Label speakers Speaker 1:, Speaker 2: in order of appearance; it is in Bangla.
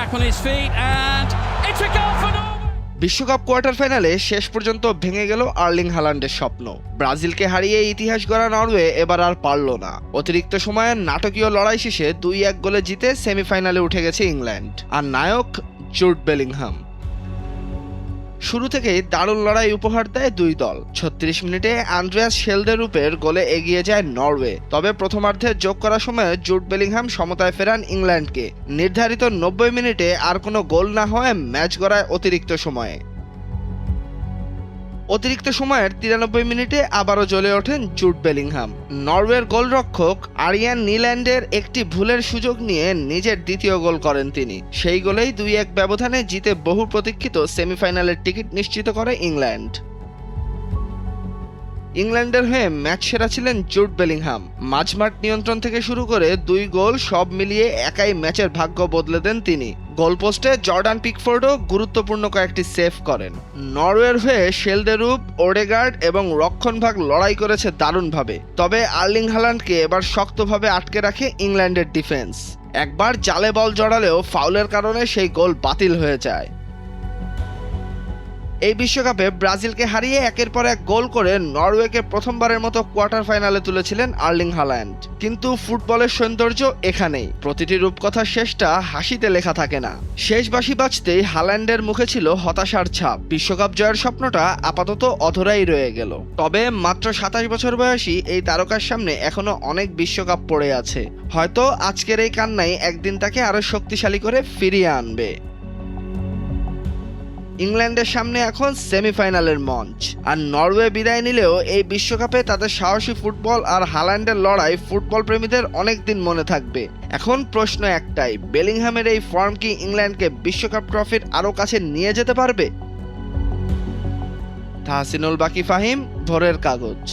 Speaker 1: back on his feet and it's a goal for Norway.
Speaker 2: বিশ্বকাপ কোয়ার্টার ফাইনালে শেষ পর্যন্ত ভেঙে গেল আর্লিং হালান্ডের স্বপ্ন। ব্রাজিলকে হারিয়ে ইতিহাস গড়া নরওয়ে এবার আর পারল না। অতিরিক্ত সময়ের নাটকীয় লড়াই শেষে 2-1 গোলে জিতে সেমিফাইনালে উঠে গেছে ইংল্যান্ড, আর নায়ক জুড বেলিংহাম। শুরু থেকেই দারুণ লড়াই উপহার দেয় দুই দল। 36 মিনিটে আন্দ্রেয়াস শেলদেরুপের গোলে এগিয়ে যায় নরওয়ে, তবে প্রথমার্ধে যোগ করার সময় জুড বেলিংহাম সমতায় ফেরান ইংল্যান্ডকে। নির্ধারিত 90 মিনিটে আর কোনো গোল না হয়ে ম্যাচ গড়ায় অতিরিক্ত সময়ে। অতিরিক্ত সময়ের 93 মিনিটে আবারও জ্বলে ওঠেন জুড বেলিংহাম। নরওয়ের গোলরক্ষক আরিয়ান নিল্যান্ডের একটি ভুলের সুযোগ নিয়ে নিজের দ্বিতীয় গোল করেন তিনি। সেই গোলেই 2-1 ব্যবধানে জিতে বহু প্রতীক্ষিত সেমিফাইনালের টিকিট নিশ্চিত করে ইংল্যান্ড। ইংল্যান্ডের হয়ে ম্যাচ সেরা ছিলেন জুড বেলিংহাম। মাঝমাঠ নিয়ন্ত্রণ থেকে শুরু করে 2 গোল সব মিলিয়ে একাই ম্যাচের ভাগ্য বদলে দেন তিনি। গোলপোস্টে জর্ডান পিকফোর্ডও গুরুত্বপূর্ণ কয়েকটি সেভ করেন। নরওয়ের হয়ে শেলদেরুপ, ওডেগার্ড এবং রক্ষণভাগ লড়াই করেছে দারুণভাবে, তবে আর্লিং হালান্ডকে এবার শক্তভাবে আটকে রাখে ইংল্যান্ডের ডিফেন্স। একবার জালে বল জড়ালেও ফাউলের কারণে সেই গোল বাতিল হয়ে যায়। এই বিশ্বকাপে ব্রাজিলকে হারিয়ে একের পর এক গোল করে নরওয়েকে প্রথমবারের মতো কোয়ার্টার ফাইনালে তুলেছিলেন আর্লিং হাল্যান্ড। কিন্তু ফুটবলের সৌন্দর্য এখানেই, প্রতিটি রূপকথার শেষটা হাসিতে লেখা থাকে না। শেষ বাঁশি বাজতেই হাল্যান্ডের মুখে ছিল হতাশার ছাপ। বিশ্বকাপ জয়ের স্বপ্নটা আপাতত অধরাই রয়ে গেল। তবে মাত্র 27 বছর বয়সী এই তারকার সামনে এখনো অনেক বিশ্বকাপ পড়ে আছে। হয়তো আজকের এই কান্নাই একদিন তাকে আরো শক্তিশালী করে ফিরিয়ে আনবে। ইংল্যান্ডের সামনে এখন সেমিফাইনালের মঞ্চ, আর নরওয়ে বিদায় নিলেও এই বিশ্বকাপে তাদের সাহসী ফুটবল আর হাল্যান্ডের লড়াই ফুটবল প্রেমীদের অনেক দিন মনে থাকবে। এখন প্রশ্ন একটাই, বেলিংহামের এই ফর্ম কি ইংল্যান্ডকে বিশ্বকাপ ট্রফির আরও কাছে নিয়ে যেতে পারবে? তাহসিনুল বাকি ফাহিম, ভোরের কাগজ।